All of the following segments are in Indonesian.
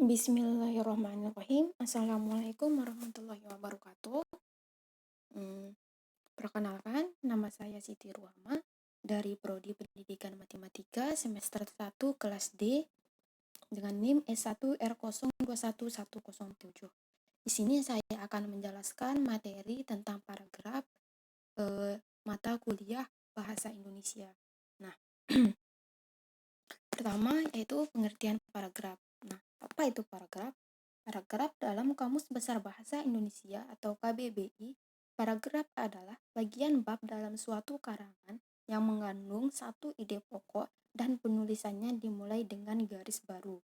Bismillahirrahmanirrahim. Assalamualaikum warahmatullahi wabarakatuh. Hmm, Perkenalkan, nama saya Siti Ruhama dari Prodi Pendidikan Matematika semester 1 kelas D dengan NIM S1R021107. Di sini saya akan menjelaskan materi tentang paragraf mata kuliah Bahasa Indonesia. Nah, pertama yaitu pengertian paragraf. Nah, apa itu paragraf? Paragraf dalam Kamus Besar Bahasa Indonesia atau KBBI, paragraf adalah bagian bab dalam suatu karangan yang mengandung satu ide pokok dan penulisannya dimulai dengan garis baru.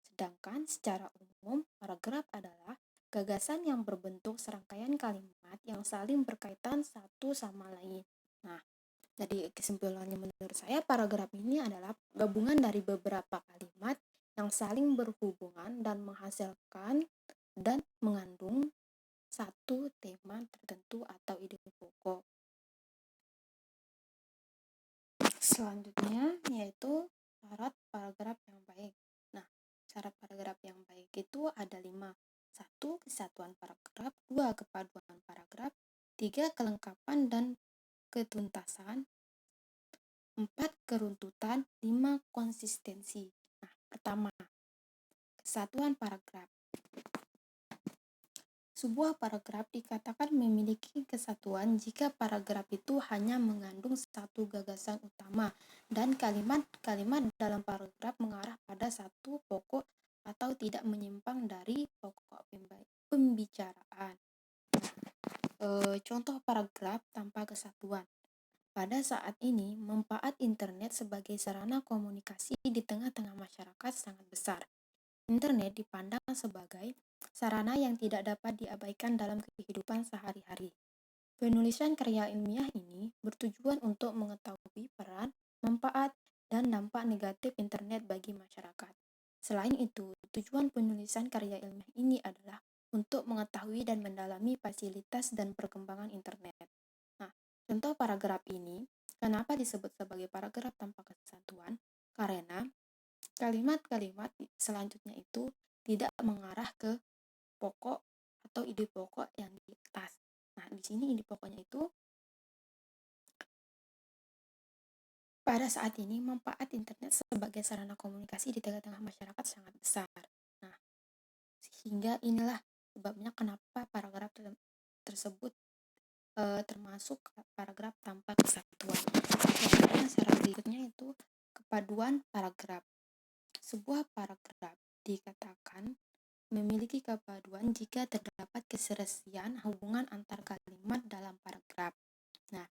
Sedangkan secara umum, paragraf adalah gagasan yang berbentuk serangkaian kalimat yang saling berkaitan satu sama lain. Nah, jadi kesimpulannya menurut saya paragraf ini adalah gabungan dari beberapa kalimat yang saling berhubungan dan menghasilkan dan mengandung satu tema tertentu atau ide pokok. Selanjutnya yaitu syarat paragraf yang baik. Nah, syarat paragraf yang baik itu ada 5. 1. Kesatuan paragraf. 2. Kepaduan paragraf. 3. Kelengkapan dan ketuntasan. 4. Keruntutan. 5. Konsistensi. Nah, pertama, kesatuan paragraf. Sebuah paragraf dikatakan memiliki kesatuan jika paragraf itu hanya mengandung satu gagasan utama dan kalimat-kalimat dalam paragraf mengarah pada satu pokok atau tidak menyimpang dari pokok pembicaraan. Contoh paragraf tanpa kesatuan. Pada saat ini, manfaat internet sebagai sarana komunikasi di tengah-tengah masyarakat sangat besar. Internet dipandang sebagai sarana yang tidak dapat diabaikan dalam kehidupan sehari-hari. Penulisan karya ilmiah ini bertujuan untuk mengetahui peran, manfaat, dan dampak negatif internet bagi masyarakat. Selain itu, tujuan penulisan karya ilmiah ini adalah untuk mengetahui dan mendalami fasilitas dan perkembangan internet. Nah, contoh paragraf ini, kenapa disebut sebagai paragraf tanpa kesatuan? Karena kalimat-kalimat selanjutnya itu tidak mengarah ke pokok atau ide pokok yang di atas. Nah, di sini ide pokoknya itu pada saat ini manfaat internet sebagai sarana komunikasi di tengah-tengah masyarakat sangat besar. Nah, sehingga inilah sebabnya kenapa paragraf tersebut termasuk paragraf tanpa kesatuan. Kemudian syarat berikutnya itu kepaduan paragraf. Sebuah paragraf dikatakan memiliki kepaduan jika terdapat keserasian hubungan antar kalimat dalam paragraf. Nah,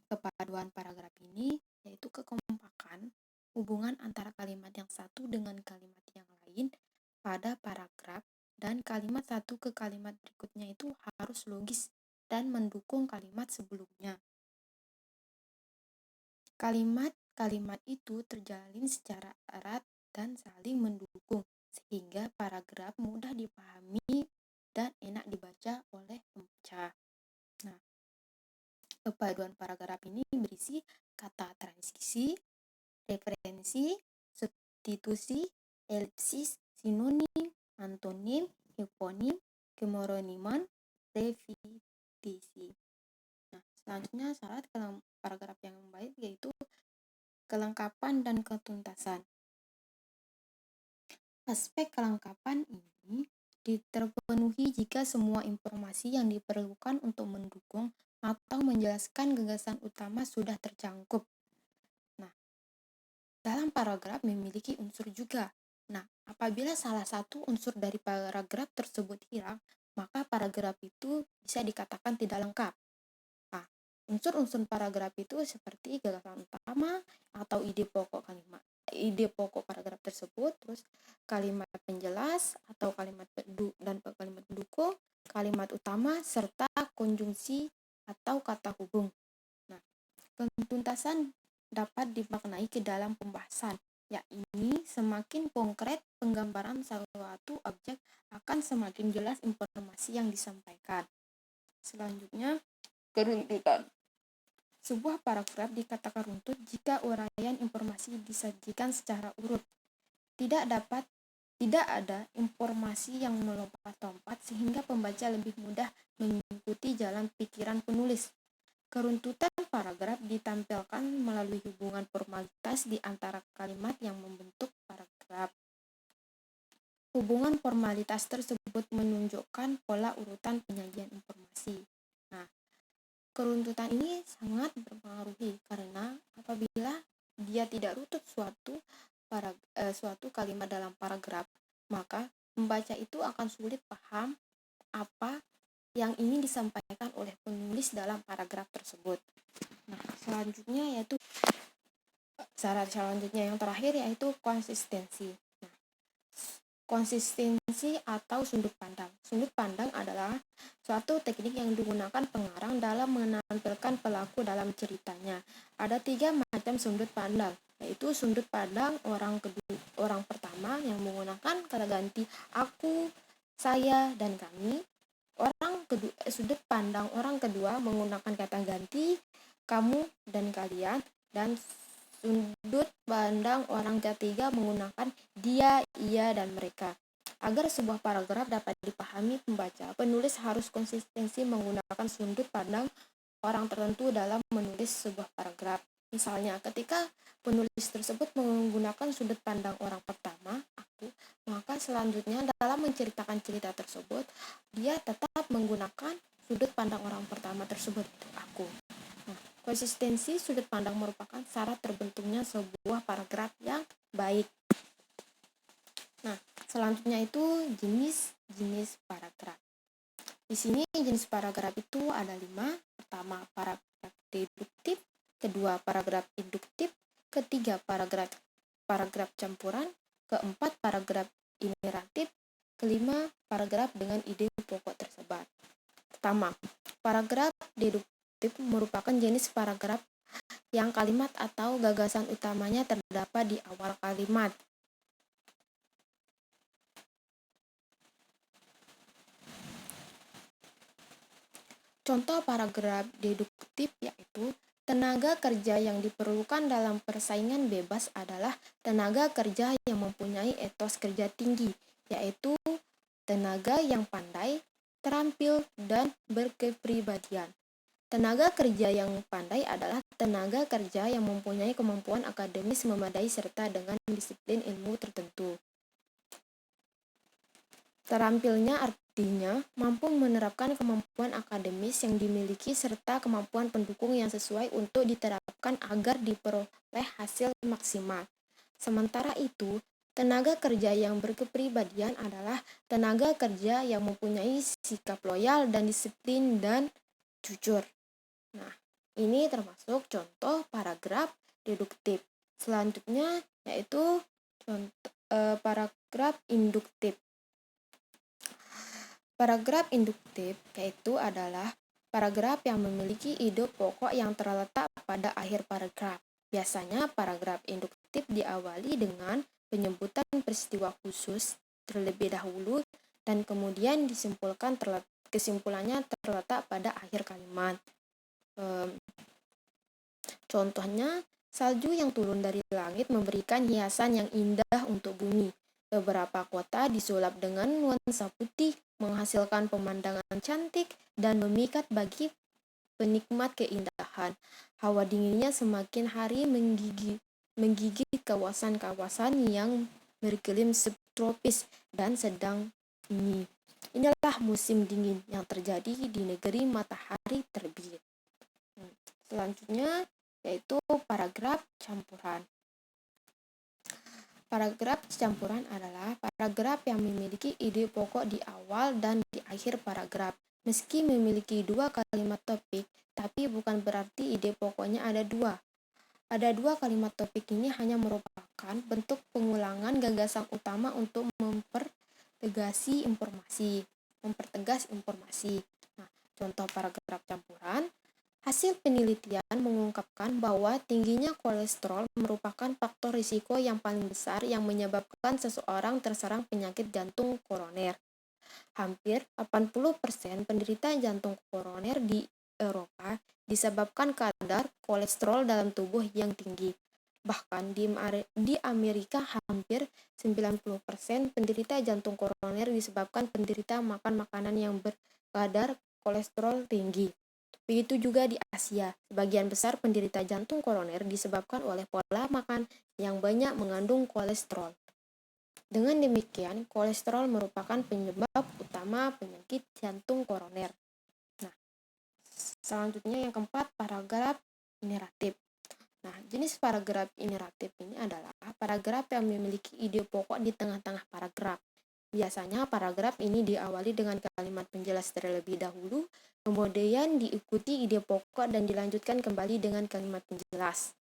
kepaduan paragraf ini yaitu kekompakan hubungan antara kalimat yang satu dengan kalimat yang lain pada paragraf, dan kalimat satu ke kalimat berikutnya itu harus logis dan mendukung kalimat sebelumnya. Kalimat-kalimat itu terjalin secara erat dan saling mendukung, sehingga paragraf mudah dipahami dan enak dibaca oleh pembaca. Nah, kepaduan paragraf ini berisi kata transisi, referensi, substitusi, elipsis, sinonim, antonim, hiponim, kemoroniman, repetisi. Nah, selanjutnya syarat paragraf yang baik yaitu kelengkapan dan ketuntasan. Aspek kelengkapan ini terpenuhi jika semua informasi yang diperlukan untuk mendukung atau menjelaskan gagasan utama sudah tercakup. Nah, dalam paragraf memiliki unsur juga. Nah, apabila salah satu unsur dari paragraf tersebut hilang, maka paragraf itu bisa dikatakan tidak lengkap. Nah, unsur-unsur paragraf itu seperti gagasan utama atau ide pokok paragraf tersebut, terus kalimat penjelas atau kalimat kalimat pendukung, kalimat utama, serta konjungsi atau kata hubung. Nah, ketuntasan dapat dimaknai ke dalam pembahasan, yakni semakin konkret penggambaran suatu objek akan semakin jelas informasi yang disampaikan. Selanjutnya, keruntutan. Sebuah paragraf dikatakan runtut jika uraian informasi disajikan secara urut, tidak dapat Tidak ada informasi yang melompat-lompat sehingga pembaca lebih mudah mengikuti jalan pikiran penulis. Keruntutan paragraf ditampilkan melalui hubungan formalitas di antara kalimat yang membentuk paragraf. Hubungan formalitas tersebut menunjukkan pola urutan penyajian informasi. Nah, keruntutan ini sangat berpengaruhi karena apabila dia tidak rutut suatu kalimat dalam paragraf, maka pembaca itu akan sulit paham apa yang ingin disampaikan oleh penulis dalam paragraf tersebut. Nah, syarat selanjutnya yang terakhir yaitu konsistensi. Nah, konsistensi atau sudut pandang. Sudut pandang adalah suatu teknik yang digunakan pengarang dalam menampilkan pelaku dalam ceritanya. Ada 3 macam sudut pandang, yaitu sudut pandang orang pertama yang menggunakan kata ganti aku, saya, dan kami. Sudut pandang orang kedua menggunakan kata ganti kamu dan kalian, dan sudut pandang orang ketiga menggunakan dia, ia, dan mereka. Agar sebuah paragraf dapat dipahami pembaca, penulis harus konsistensi menggunakan sudut pandang orang tertentu dalam menulis sebuah paragraf. Misalnya, ketika penulis tersebut menggunakan sudut pandang orang pertama, aku, maka selanjutnya dalam menceritakan cerita tersebut, dia tetap menggunakan sudut pandang orang pertama tersebut, aku. Nah, konsistensi sudut pandang merupakan syarat terbentuknya sebuah paragraf yang baik. Nah, selanjutnya itu jenis paragraf. Di sini jenis paragraf itu ada 5. Pertama, paragraf deduktif. Kedua, paragraf induktif. Ketiga, paragraf campuran. Keempat, paragraf ineratif. Kelima, paragraf dengan ide pokok tersebar. Pertama, paragraf deduktif merupakan jenis paragraf yang kalimat atau gagasan utamanya terdapat di awal kalimat. Contoh paragraf deduktif yaitu tenaga kerja yang diperlukan dalam persaingan bebas adalah tenaga kerja yang mempunyai etos kerja tinggi, yaitu tenaga yang pandai, terampil, dan berkepribadian. Tenaga kerja yang pandai adalah tenaga kerja yang mempunyai kemampuan akademis memadai serta dengan disiplin ilmu tertentu. Terampilnya artinya mampu menerapkan kemampuan akademis yang dimiliki serta kemampuan pendukung yang sesuai untuk diterapkan agar diperoleh hasil maksimal. Sementara itu, tenaga kerja yang berkepribadian adalah tenaga kerja yang mempunyai sikap loyal dan disiplin dan jujur. Nah, ini termasuk contoh paragraf deduktif. Selanjutnya yaitu paragraf induktif. Paragraf induktif yaitu adalah paragraf yang memiliki ide pokok yang terletak pada akhir paragraf. Biasanya paragraf induktif diawali dengan penyebutan peristiwa khusus terlebih dahulu dan kemudian kesimpulannya terletak pada akhir kalimat. Contohnya, salju yang turun dari langit memberikan hiasan yang indah untuk bumi. Beberapa kota disulap dengan nuansa putih, menghasilkan pemandangan cantik dan memikat bagi penikmat keindahan. Hawa dinginnya semakin hari menggigit kawasan-kawasan yang beriklim subtropis dan sedang ini. Inilah musim dingin yang terjadi di negeri matahari terbit. Selanjutnya yaitu paragraf campuran. Paragraf campuran adalah paragraf yang memiliki ide pokok di awal dan di akhir paragraf. Meski memiliki 2 kalimat topik, tapi bukan berarti ide pokoknya ada 2. Ada 2 kalimat topik ini hanya merupakan bentuk pengulangan gagasan utama untuk mempertegas informasi. Nah, contoh paragraf campuran. Hasil penelitian mengungkapkan bahwa tingginya kolesterol merupakan faktor risiko yang paling besar yang menyebabkan seseorang terserang penyakit jantung koroner. Hampir 80% penderita jantung koroner di Eropa disebabkan kadar kolesterol dalam tubuh yang tinggi. Bahkan di Amerika hampir 90% penderita jantung koroner disebabkan penderita makan makanan yang berkadar kolesterol tinggi. Begitu juga di Asia, sebagian besar penderita jantung koroner disebabkan oleh pola makan yang banyak mengandung kolesterol. Dengan demikian, kolesterol merupakan penyebab utama penyakit jantung koroner. Nah, selanjutnya yang keempat, paragraf ineratif. Nah, jenis paragraf ineratif ini adalah paragraf yang memiliki ide pokok di tengah-tengah paragraf. Biasanya paragraf ini diawali dengan kalimat penjelas terlebih dahulu, kemudian diikuti ide pokok dan dilanjutkan kembali dengan kalimat penjelas.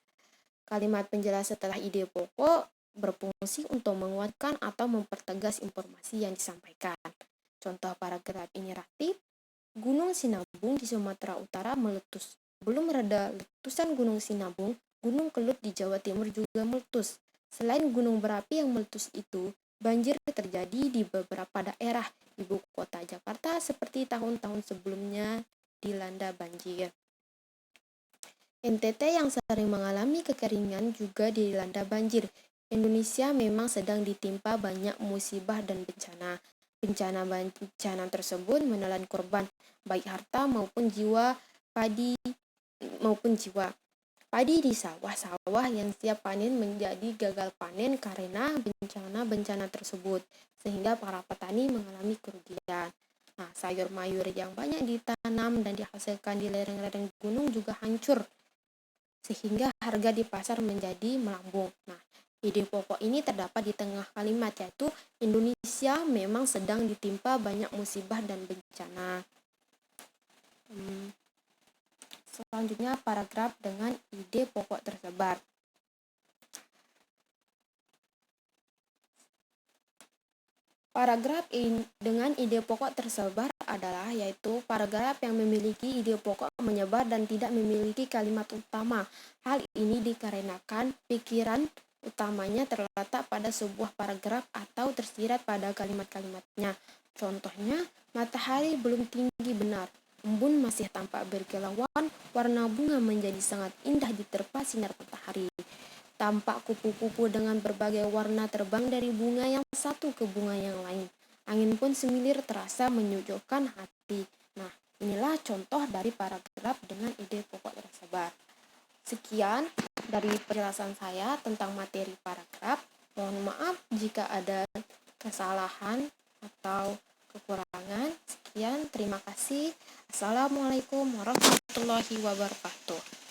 Kalimat penjelas setelah ide pokok berfungsi untuk menguatkan atau mempertegas informasi yang disampaikan. Contoh paragraf ineratif, Gunung Sinabung di Sumatera Utara meletus. Belum reda letusan Gunung Sinabung, Gunung Kelut di Jawa Timur juga meletus. Selain gunung berapi yang meletus itu, banjir terjadi di beberapa daerah ibu kota Jakarta seperti tahun-tahun sebelumnya dilanda banjir. NTT yang sering mengalami kekeringan juga dilanda banjir. Indonesia memang sedang ditimpa banyak musibah dan bencana. Bencana tersebut menelan korban, baik harta maupun jiwa, padi maupun jiwa. Padi di sawah-sawah yang siap panen menjadi gagal panen karena bencana-bencana tersebut, sehingga para petani mengalami kerugian. Nah, sayur mayur yang banyak ditanam dan dihasilkan di lereng-lereng gunung juga hancur, sehingga harga di pasar menjadi melambung. Nah, ide pokok ini terdapat di tengah kalimat, yaitu Indonesia memang sedang ditimpa banyak musibah dan bencana. Selanjutnya paragraf dengan ide pokok tersebar. Paragraf dengan ide pokok tersebar adalah yaitu paragraf yang memiliki ide pokok menyebar dan tidak memiliki kalimat utama. Hal ini dikarenakan pikiran utamanya terletak pada sebuah paragraf atau tersirat pada kalimat-kalimatnya. Contohnya, matahari belum tinggi benar, embun masih tampak berkilauan, warna bunga menjadi sangat indah diterpa sinar matahari. Tampak kupu-kupu dengan berbagai warna terbang dari bunga yang satu ke bunga yang lain. Angin pun semilir terasa menyejukkan hati. Nah, inilah contoh dari paragraf dengan ide pokok tersebar. Sekian dari penjelasan saya tentang materi paragraf. Mohon maaf jika ada kesalahan atau kekurangan. Sekian, terima kasih. Assalamualaikum warahmatullahi wabarakatuh.